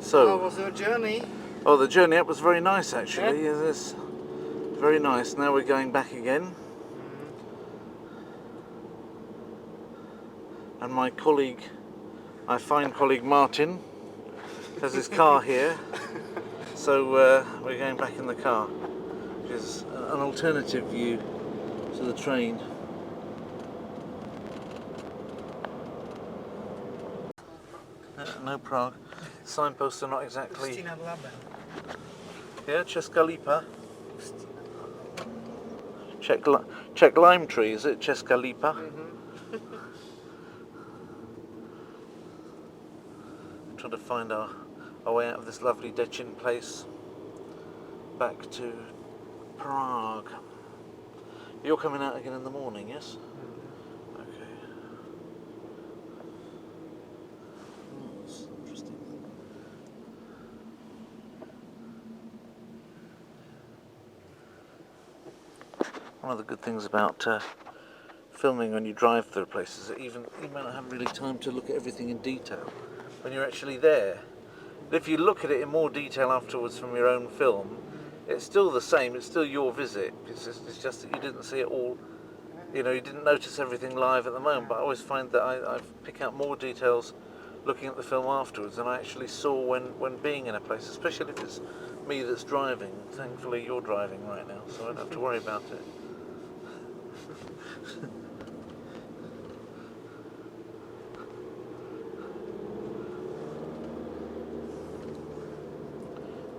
So, how was your journey? Oh, the journey up was very nice actually. Yeah? It's very nice. Now we're going back again. And my colleague, my fine colleague Martin, has his car here. So we're going back in the car, which is an alternative view to the train. No Prague. Signposts are not exactly. Yeah, Česká Lípa. Czech lime tree, is it? Česká Lípa. Trying to find our way out of this lovely Decin place back to Prague. You're coming out again in the morning, yes? Okay. Oh, that's interesting. One of the good things about filming when you drive through places is that you may not have really time to look at everything in detail when you're actually there. But if you look at it in more detail afterwards from your own film, it's still the same, it's still your visit. It's just that you didn't see it all, you didn't notice everything live at the moment. But I always find that I pick out more details looking at the film afterwards than I actually saw when being in a place, especially if it's me that's driving. Thankfully you're driving right now, so I don't have to worry about it.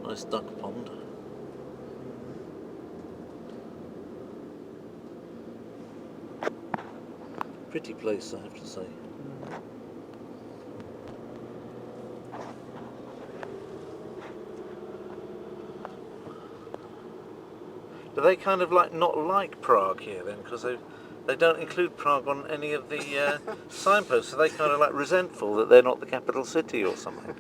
Nice duck pond. Pretty place, I have to say. Do they kind of not like Prague here then? Because they don't include Prague on any of the signposts, so they kind of resentful that they're not the capital city or something.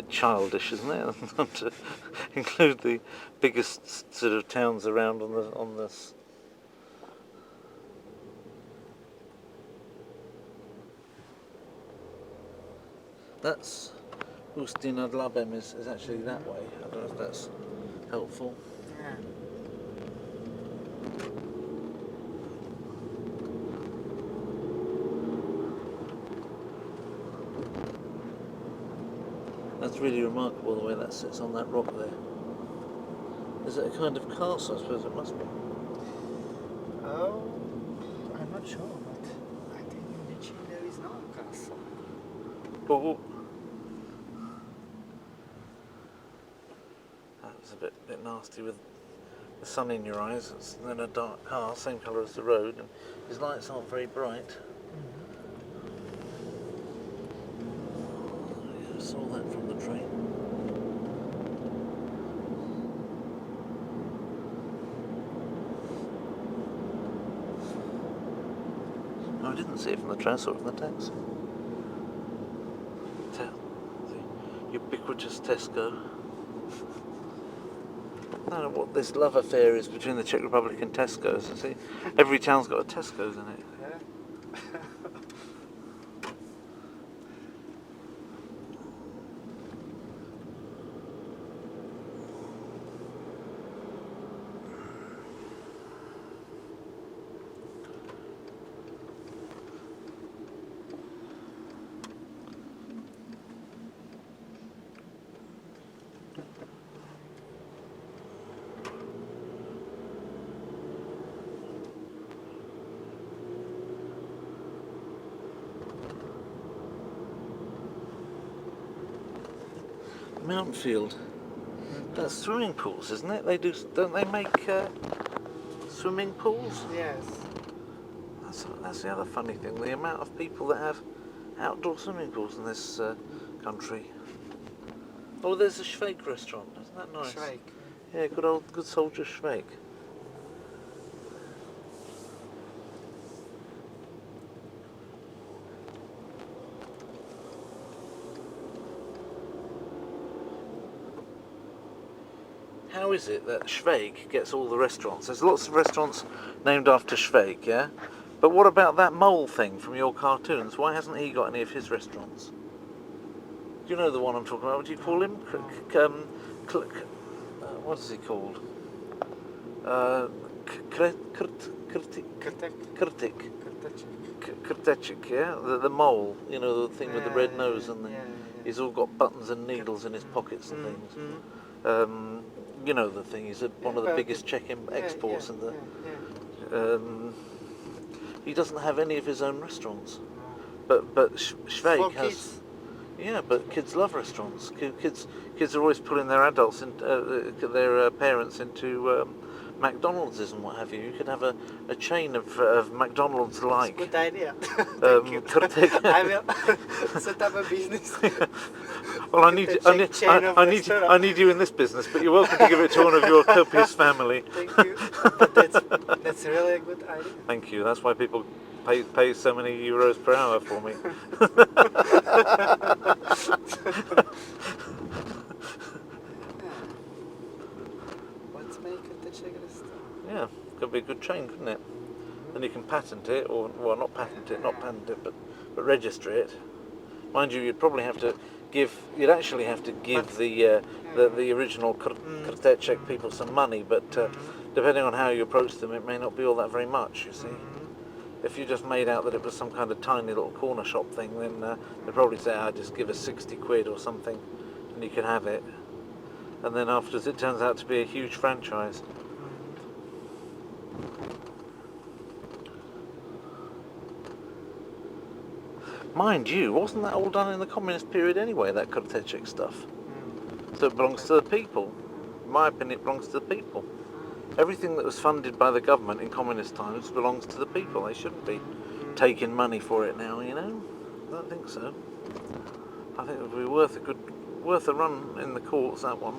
Childish, isn't it? Not to include the biggest sort of towns around on this. That's Ústí nad Labem is actually that way. I don't know if that's helpful. Yeah. That's really remarkable the way that sits on that rock there. Is it a kind of castle? I suppose it must be. Oh, I'm not sure, but I think in Decin there is no castle. Oh. That was a bit nasty with the sun in your eyes. It's then a dark car, same colour as the road, and his lights aren't very bright. I saw that from the train. No, I didn't see it from the train, I saw it from the taxi. The ubiquitous Tesco. I don't know what this love affair is between the Czech Republic and Tesco's. See, every town's got a Tesco's in it. Mountain Field. That's swimming pools, isn't it? Don't they make swimming pools? Yes. That's the other funny thing, the amount of people that have outdoor swimming pools in this country. Oh, there's a Schweik restaurant, isn't that nice? Schweik. Yeah, good soldier Schweik. How is it that Schweik gets all the restaurants? There's lots of restaurants named after Schweik, yeah? But what about that mole thing from your cartoons? Why hasn't he got any of his restaurants? you know the one I'm talking about? What do you call him? What is he called? Krtek, yeah? The mole, you know, the thing with the red nose and he's all got buttons and needles in his pockets and things. You know the thing, he's one of the biggest Czech exports in the... he doesn't have any of his own restaurants. But Szwajk has... Kids. Yeah, but kids love restaurants. Kids are always pulling their adults, their parents into McDonald's and what have you. You could have a chain of McDonald's like. Good idea. Thank you. I will set up a business. Well, I need you in this business, but you're welcome to give it to one of your copious family. Thank you. But that's really a good idea. Thank you. That's why people pay so many euros per hour for me. Let's make it the Czech restaurant. Yeah, could be a good chain, couldn't it? Then you can patent it, or well, not patent it, but register it. Mind you, you'd probably have to give. You'd actually have to give the original Krtek people some money, but depending on how you approach them, it may not be all that very much. You see. If you just made out that it was some kind of tiny little corner shop thing, then they'd probably say, just give us 60 quid or something, and you can have it. And then afterwards it turns out to be a huge franchise. Mind you, wasn't that all done in the communist period anyway, that Krtek stuff? So it belongs to the people. In my opinion, it belongs to the people. Everything that was funded by the government in communist times belongs to the people. They shouldn't be taking money for it now, you know? I don't think so. I think it would be worth a run in the courts, that one.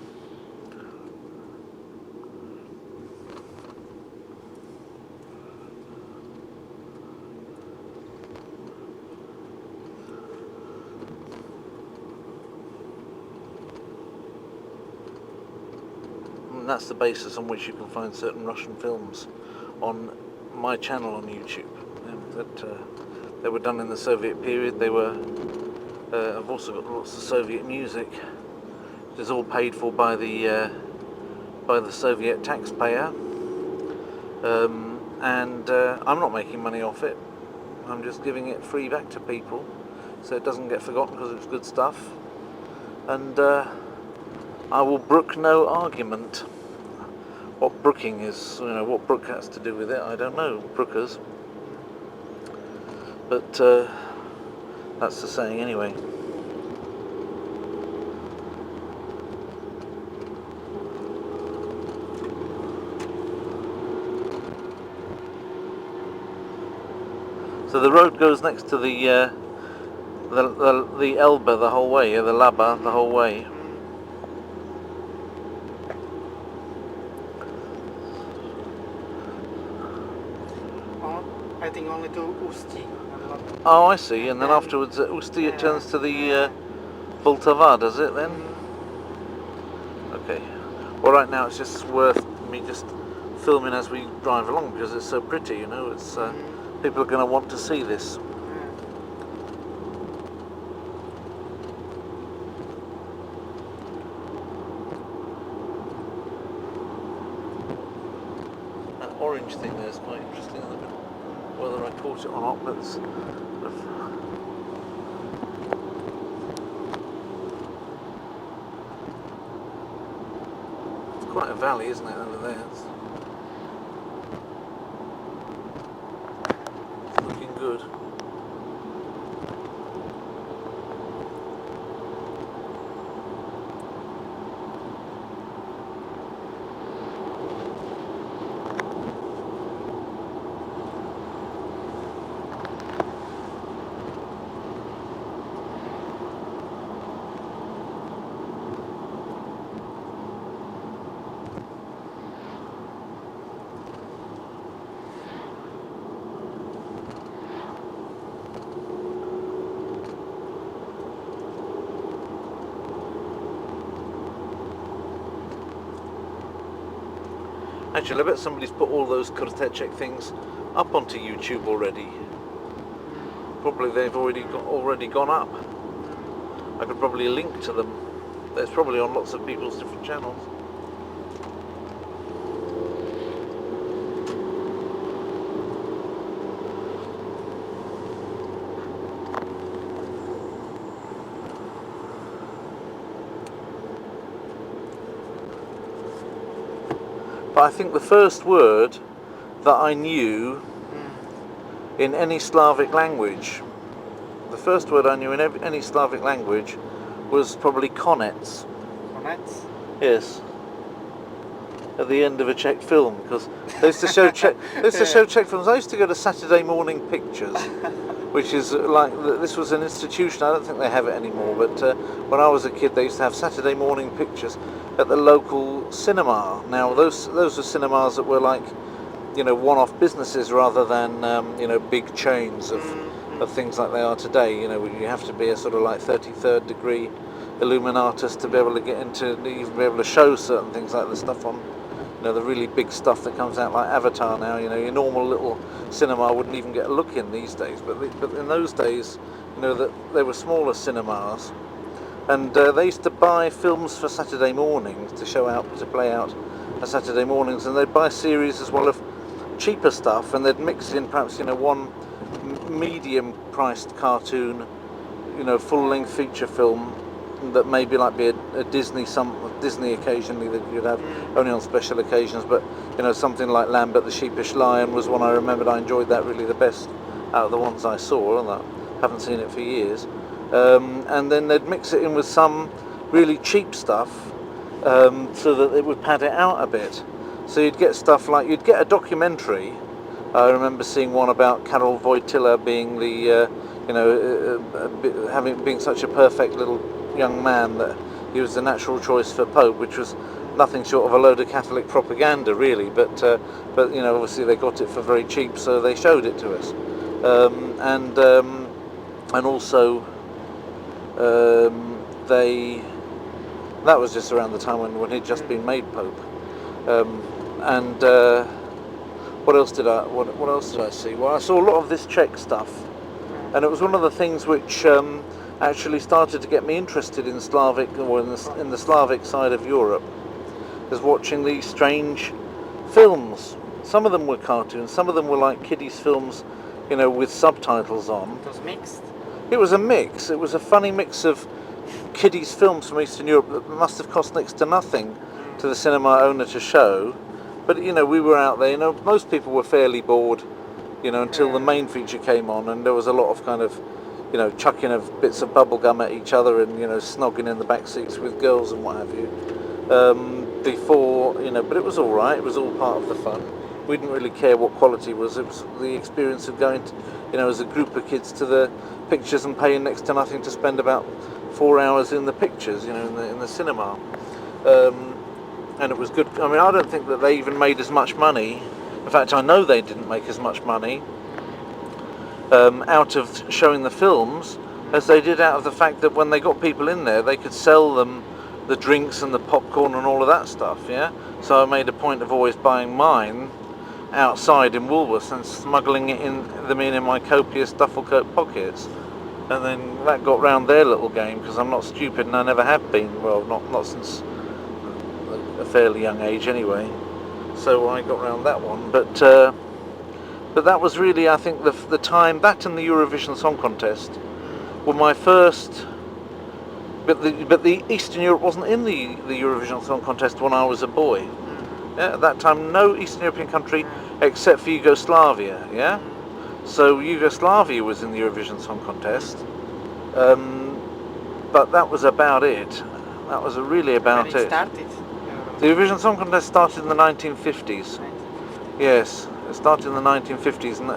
And that's the basis on which you can find certain Russian films on my channel on YouTube. They were done in the Soviet period. They were. I've also got lots of Soviet music. It's all paid for by the Soviet taxpayer, and I'm not making money off it. I'm just giving it free back to people, so it doesn't get forgotten because it's good stuff. And I will brook no argument. What brooking is, you know, what brook has to do with it, I don't know, brookers. But that's the saying anyway. So the road goes next to the Elbe the whole way, the Laba the whole way. I think only to Ústí. Oh, I see. And then afterwards at Ústí it turns to the Vltava, does it then? Okay. Well, right now it's just worth me just filming as we drive along because it's so pretty, you know. It's people are going to want to see this. That orange thing there is quite interesting. I don't know whether I caught it or not, but it's quite a valley, isn't it, over there? It's looking good. Actually, I bet somebody's put all those Krtek things up onto YouTube already. Probably they've already gone up. I could probably link to them. It's probably on lots of people's different channels. But I think the first word that I knew in any Slavic language, the first word I knew in any Slavic language was probably konec. Konec? Yes. At the end of a Czech film, because they used to show Czech films. I used to go to Saturday Morning Pictures, which is like, this was an institution. I don't think they have it anymore, but when I was a kid, they used to have Saturday Morning Pictures at the local cinema. Now those were cinemas that were like, you know, one-off businesses rather than you know, big chains of things like they are today. You know, you have to be a sort of like 33rd degree Illuminatus to be able to get into, even be able to show certain things like the stuff on, you know, the really big stuff that comes out like Avatar now. You know, your normal little cinema wouldn't even get a look in these days, but in those days, you know, that they were smaller cinemas, and they used to buy films for Saturday mornings to show out, to play out on Saturday mornings, and they'd buy series as well of cheaper stuff, and they'd mix in perhaps, you know, one medium priced cartoon, you know, full length feature film that maybe like be a Disney occasionally that you'd have only on special occasions, but you know, something like Lambert the Sheepish Lion was one I remembered. I enjoyed that really the best out of the ones I saw, and I haven't seen it for years. And then they'd mix it in with some really cheap stuff so that it would pad it out a bit. So you'd get stuff like, you'd get a documentary. I remember seeing one about Karol Wojtyla being the, you know, being such a perfect little young man that he was the natural choice for Pope, which was nothing short of a load of Catholic propaganda, really. But you know, obviously they got it for very cheap, so they showed it to us. And also that was just around the time when he'd just been made Pope. What else did I see? Well, I saw a lot of this Czech stuff, and it was one of the things which actually started to get me interested in Slavic, or in the Slavic side of Europe, is watching these strange films. Some of them were cartoons, some of them were like kiddies films, you know, with subtitles on. It was mixed? It was a mix. It was a funny mix of kiddies films from Eastern Europe that must have cost next to nothing to the cinema owner to show. But, you know, we were out there, you know, most people were fairly bored, you know, until the main feature came on, and there was a lot of kind of, you know, chucking of bits of bubble gum at each other and, you know, snogging in the back seats with girls and what have you. Before, you know, but it was all right. It was all part of the fun. We didn't really care what quality was. It was the experience of going to, you know, as a group of kids to the pictures and paying next to nothing to spend about 4 hours in the pictures, you know, in the cinema. And it was good. I mean, I don't think that they even made as much money. In fact, I know they didn't make as much money out of showing the films as they did out of the fact that when they got people in there, they could sell them the drinks and the popcorn and all of that stuff, yeah? So I made a point of always buying mine outside in Woolworths and smuggling them in my copious duffel coat pockets. And then that got round their little game, because I'm not stupid and I never have been. Well, not since a fairly young age anyway. So I got round that one. But that was really, I think, the time, that and the Eurovision Song Contest were my first. But the Eastern Europe wasn't in the Eurovision Song Contest when I was a boy. Yeah, at that time, no Eastern European country except for Yugoslavia. Yeah, so Yugoslavia was in the Eurovision Song Contest, but that was about it. That was really about it. When it started? The Eurovision Song Contest started in the 1950s. Yes, it started in the 1950s, and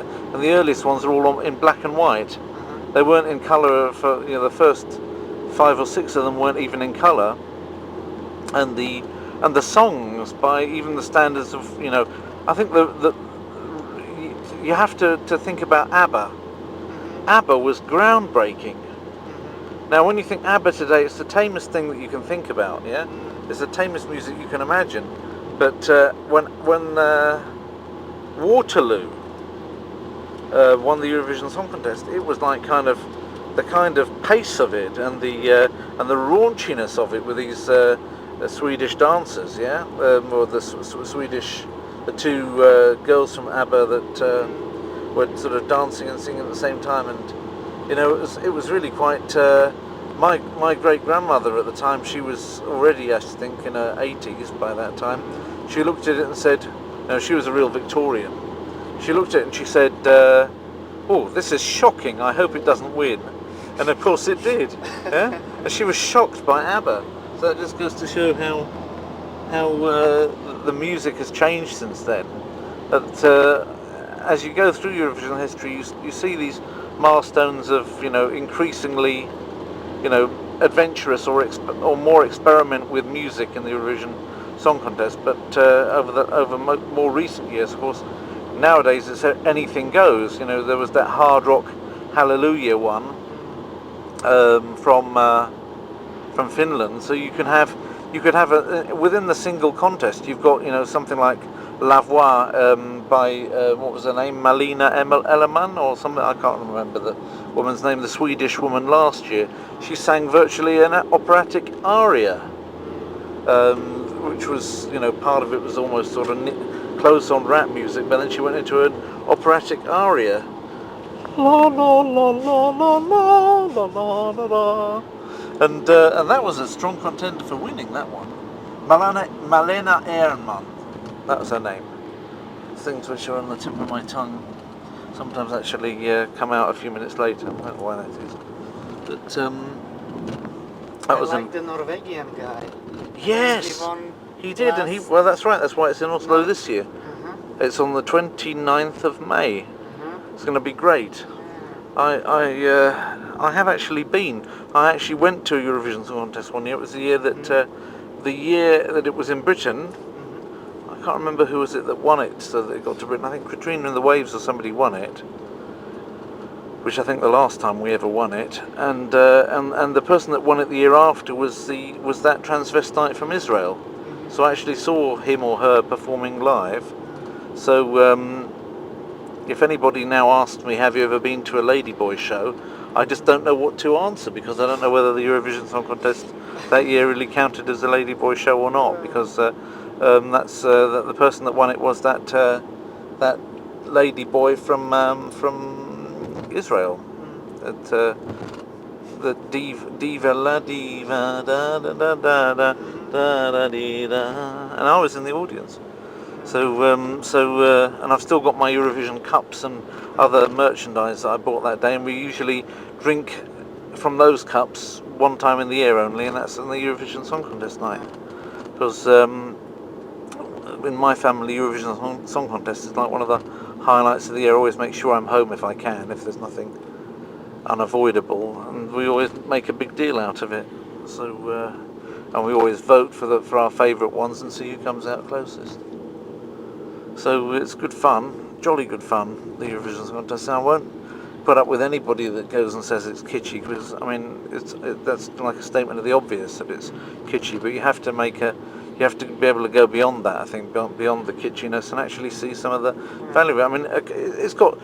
the earliest ones are all in black and white. They weren't in colour for, you know, the first 5 or 6 of them weren't even in colour, and the songs, by even the standards of, you know, I think you have to think about ABBA. ABBA was groundbreaking. Now, when you think ABBA today, it's the tamest thing that you can think about. Yeah, it's the tamest music you can imagine. But when Waterloo won the Eurovision Song Contest, it was like kind of the kind of pace of it and the raunchiness of it with these Swedish dancers, yeah, or the Swedish, the two girls from ABBA that were sort of dancing and singing at the same time, and you know, it was really quite. My great grandmother at the time, she was already, I think, in her 80s by that time. She looked at it and said, no, she was a real Victorian. She looked at it and she said, "Oh, this is shocking. I hope it doesn't win." And of course it did. Yeah? And she was shocked by ABBA. So that just goes to show how the music has changed since then. That as you go through Eurovision history, you see these milestones of, you know, increasingly, you know, adventurous or more experiment with music in the Eurovision Song Contest. But over more recent years, of course, nowadays it's anything goes. You know, there was that hard rock Hallelujah one from Finland. So you could have within the single contest, you've got, you know, something like La Voix by what was her name, Malina Ellerman or something, I can't remember the woman's name, the Swedish woman last year. She sang virtually an operatic aria, which was, you know, part of it was almost sort of close on rap music, but then she went into an operatic aria. La la la la la la la la la la. And that was a strong contender for winning that one. Malena Ehrman, that was her name. Things which are on the tip of my tongue sometimes actually come out a few minutes later. I don't know why that is. But that was the Norwegian guy. Yes, he did, and well, that's right. That's why it's in Oslo this year. It's on the 29th of May. It's going to be great. I have actually been. I actually went to a Eurovision Song Contest one year. It was the year that it was in Britain. I can't remember who was it that won it, so that it got to Britain. I think Katrina and the Waves or somebody won it, which I think the last time we ever won it. And the person that won it the year after was that transvestite from Israel. So I actually saw him or her performing live. So if anybody now asks me, have you ever been to a Ladyboy show, I just don't know what to answer, because I don't know whether the Eurovision Song Contest that year really counted as a Ladyboy show or not, because that's the person that won it was that Ladyboy from Israel. The diva la diva da da da da da da da dee, da, and I was in the audience. So and I've still got my Eurovision cups and other merchandise that I bought that day, and we usually drink from those cups one time in the year only, and that's on the Eurovision Song Contest night. Because in my family, Eurovision Song Contest is like one of the highlights of the year. I always make sure I'm home if I can, if there's nothing unavoidable, and we always make a big deal out of it. So and we always vote for our favourite ones and see who comes out closest. So it's good fun, jolly good fun, the Eurovision Song Contest. I won't put up with anybody that goes and says it's kitschy, because I mean that's like a statement of the obvious that it's kitschy, but you have to be able to go beyond that, I think, beyond the kitschiness, and actually see some of the value. I mean, it's got,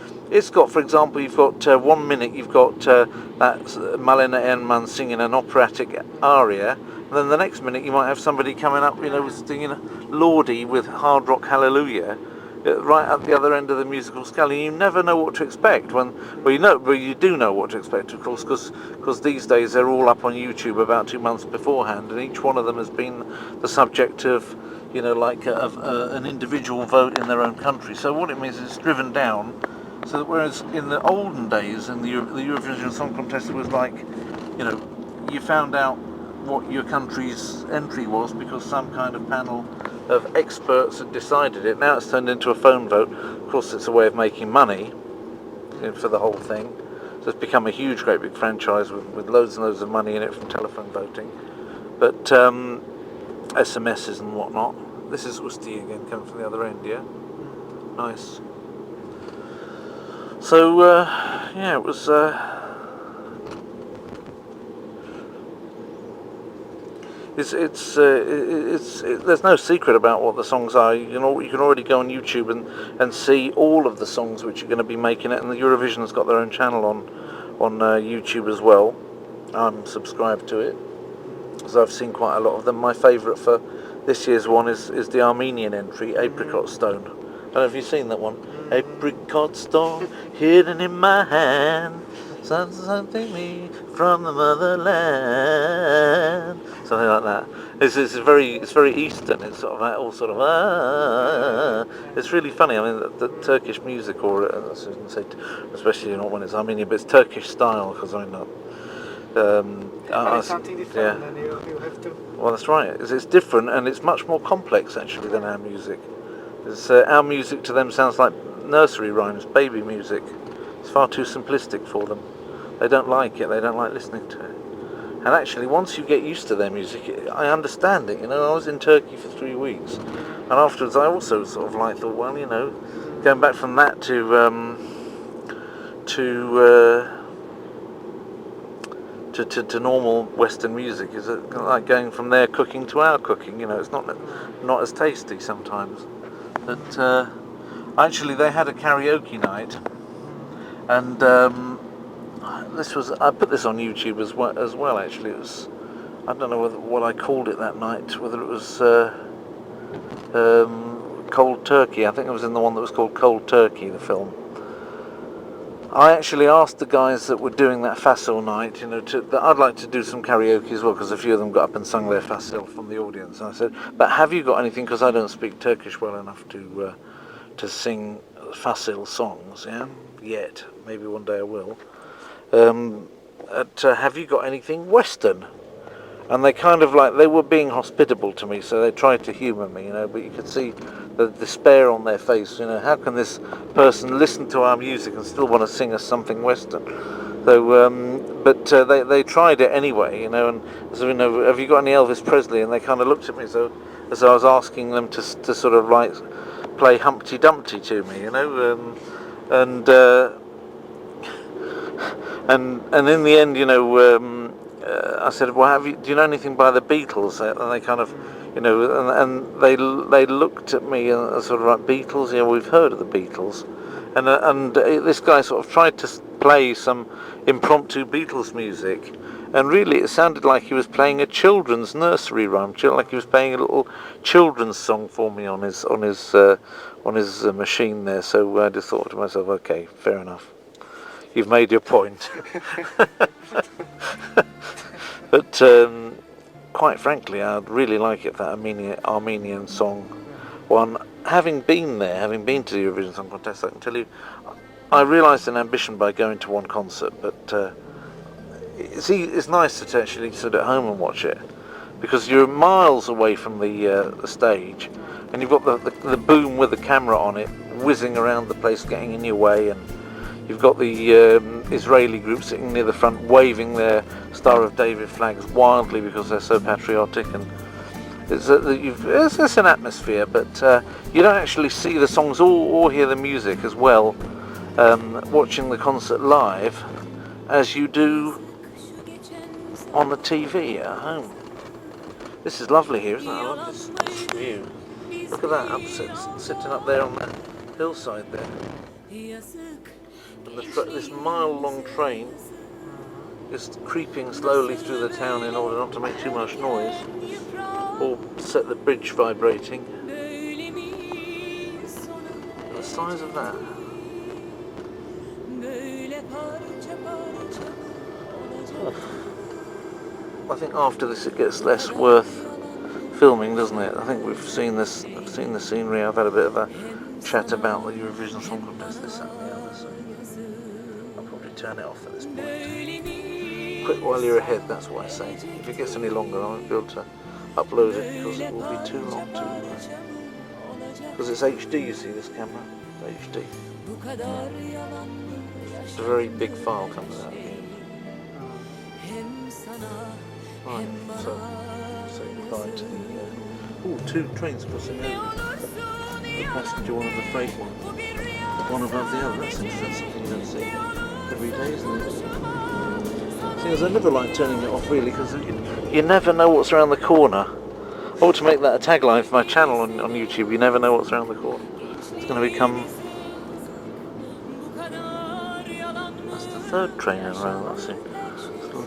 for example, you've got 1 minute, you've got that Malena Ehrman singing an operatic aria, and then the next minute you might have somebody coming up, you know, singing Lordy with hard rock Hallelujah, right at the other end of the musical scale, and you never know what to expect. You do know what to expect, of course, because these days they're all up on YouTube about 2 months beforehand, and each one of them has been the subject of, you know, like an individual vote in their own country. So what it means is it's driven down. So that whereas in the olden days, in the Eurovision Song Contest, was like, you know, you found out what your country's entry was because some kind of panel of experts had decided it. Now it's turned into a phone vote. Of course, it's a way of making money for the whole thing. So it's become a huge, great big franchise with loads and loads of money in it from telephone voting. But SMSs and whatnot. This is Usti again, coming from the other end, yeah? Nice. So, yeah, it was... there's no secret about what the songs are. You know, you can already go on YouTube and see all of the songs which are going to be making it, and the Eurovision's got their own channel on YouTube as well. I'm subscribed to it, so I've seen quite a lot of them. My favourite for this year's one is the Armenian entry, Apricot Stone. I don't know if you've seen that one. Apricot stone hidden in my hand, something me from the motherland, something like that. It's very Eastern. It's sort of all sort of It's really funny. I mean, the Turkish music, or I shouldn't say, especially not when it's Armenian, but it's Turkish style, because I know. But it's something different, yeah. and you have to. Well, that's right. It's different, and it's much more complex actually than our music. Our music to them sounds like nursery rhymes, baby music. It's far too simplistic for them. They don't like it. They don't like listening to it. And actually, once you get used to their music, I understand it. You know, I was in Turkey for 3 weeks, and afterwards I also sort of thought, well, you know, going back from that to normal Western music is like going from their cooking to our cooking. You know, it's not as tasty sometimes. But actually, they had a karaoke night, and I put this on YouTube as well. Actually, it was, I don't know what I called it that night. Whether it was Cold Turkey. I think it was in the one that was called Cold Turkey, the film. I actually asked the guys that were doing that Fasil night, you know, that I'd like to do some karaoke as well, because a few of them got up and sung their Fasil from the audience. And I said, but have you got anything, because I don't speak Turkish well enough to sing Fasil songs, yeah, yet. Maybe one day I will. Have you got anything Western? And they kind of they were being hospitable to me, so they tried to humour me, you know, but you could see the despair on their face, you know, how can this person listen to our music and still want to sing us something Western? So, but they tried it anyway, you know, and so, you know, have you got any Elvis Presley? And they kind of looked at me as though I was asking them to sort of play Humpty Dumpty to me, you know, and in the end, you know, I said, well, do you know anything by the Beatles? And they kind of, you know, and they looked at me and sort of like, Beatles? Yeah, we've heard of the Beatles. And this guy sort of tried to play some impromptu Beatles music, and really it sounded like he was playing a children's nursery rhyme, like he was playing a little children's song for me on his machine there. So I just thought to myself, okay, fair enough. You've made your point. But quite frankly, I'd really like it, that Armenian song one. Having been to the Eurovision Song Contest, I can tell you, I realised an ambition by going to one concert, but it's nice to actually sit at home and watch it, because you're miles away from the stage, and you've got the boom with the camera on it whizzing around the place, getting in your way, and you've got the Israeli group sitting near the front waving their Star of David flags wildly because they're so patriotic, and it's an atmosphere, but you don't actually see the songs or hear the music as well watching the concert live as you do on the TV at home. This is lovely here, isn't it? I love this view. Look at that, sitting up there on that hillside there. And this mile-long train is creeping slowly through the town in order not to make too much noise or set the bridge vibrating. The size of that. Oh. I think after this it gets less worth filming, doesn't it? I think I've seen the scenery. I've had a bit of a chat about the Eurovision Song Contest, this and the other, so I'll probably turn it off at this point. Quit while you're ahead, that's what I say. If it gets any longer, I won't be able to upload it because it will be too long because it's HD, you see, this camera. It's HD. It's a very big file comes out here. Right, so say goodbye to the... two trains crossing over. The passenger one and the freight one above the other. That's something you don't see every day, isn't it? Thing is, I never like turning it off really, because you never know what's around the corner. I ought to make that a tagline for my channel on YouTube. You never know what's around the corner. It's going to become... That's the third train in a row. That's it.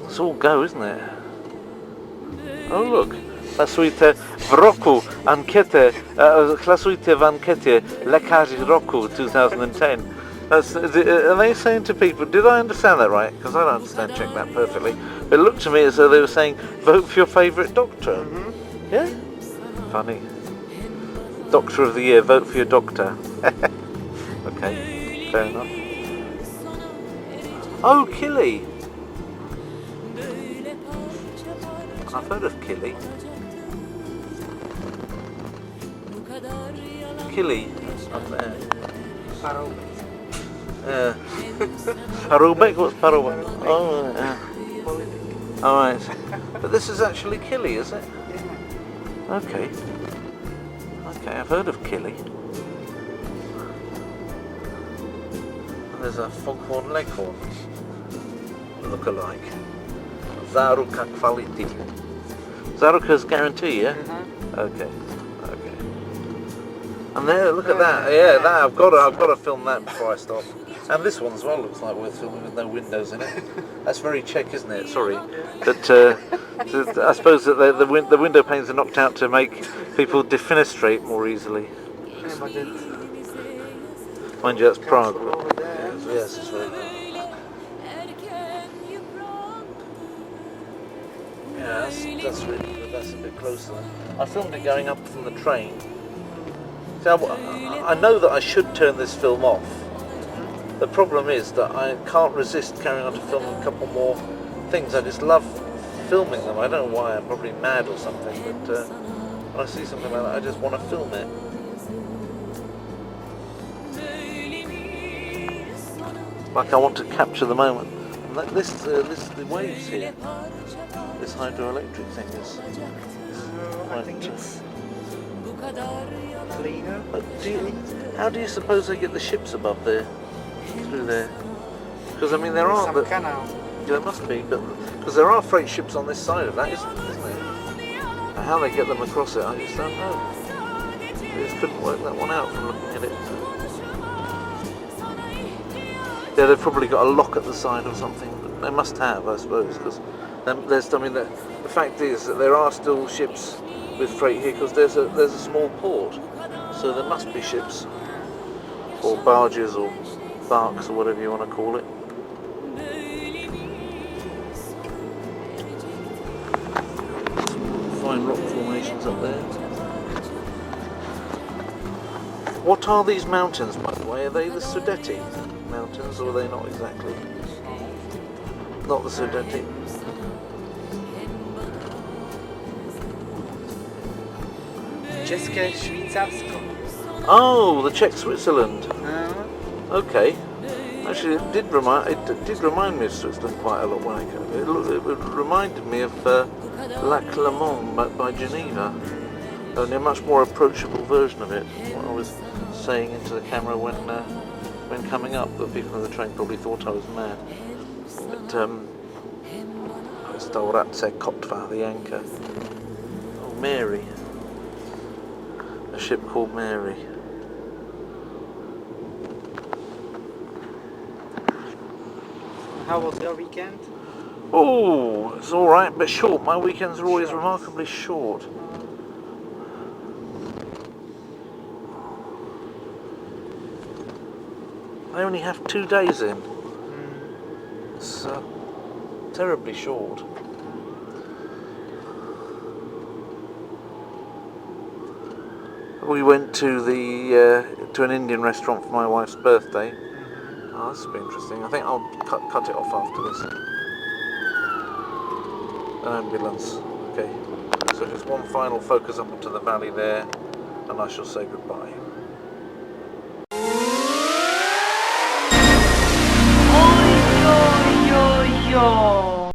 It's all go, isn't it? Oh look. Hlasujte w roku ankietę, hlasujte w ankiecie lekarzy roku 2010. Are they saying to people, did I understand that right? Because I don't understand Czech that perfectly. But it looked to me as though they were saying, vote for your favourite doctor. Mm-hmm. Yeah? Funny. Doctor of the year, vote for your doctor. Okay, fair enough. Oh, Killy! I've heard of Killy. Killy, up there. Parubek? What's Parubek? Oh, yeah. Alright. But this is actually Killy, is it? Okay. Okay, I've heard of Killy. And there's a foghorn leghorn. Look-alike. Zaruka quality. Zaruka's guarantee, yeah? Okay. Okay. And there, look at that. Yeah, that I've got to film that before I stop. And this one as well looks like worth filming with no windows in it. That's very Czech, isn't it? Sorry, but I suppose that the window panes are knocked out to make people defenestrate more easily. Yeah, but it Mind you, that's Prague. over But, there. yes, it's very good. Yeah, that's really good. That's a bit closer. I filmed it going up from the train. So I know that I should turn this film off. The problem is that I can't resist carrying on to film a couple more things. I just love filming them. I don't know why. I'm probably mad or something. But when I see something like that, I just want to film it. Like I want to capture the moment. And like this, the waves here. This hydroelectric thing is I think it's cleaner. But how do you suppose they get the ships above there, through there? Because I mean there are, Some canal. there must be, but because there are freight ships on this side of that, isn't there? And how they get them across it, I just don't know. I just couldn't work that one out from looking at it. Yeah, they've probably got a lock at the side or something. But they must have, I suppose, because there's. I mean, the fact is that there are still ships with freight here because there's a small port, so there must be ships or barges or barks or whatever you want to call it. Fine rock formations up there. What are these mountains, by the way? Are they the Sudeti mountains, or are they not exactly? Not the Sudeti. České Švýcarsko. Oh, the Czech Switzerland. Okay. Actually, it did remind me of Switzerland quite a lot when I came. It reminded me of Lac Léman by Geneva. Only a much more approachable version of it. What I was saying into the camera when coming up, the people on the train probably thought I was mad. But Restaurace Kotva, the anchor. Oh, Mary. A ship called Mary. How was your weekend? Oh, it's all right, but short. My weekends are always remarkably short. I only have 2 days in. It's terribly short. We went to to an Indian restaurant for my wife's birthday. Oh, this will be interesting. I think I'll cut it off after this. An ambulance. Okay. So just one final focus up onto the valley there, and I shall say goodbye.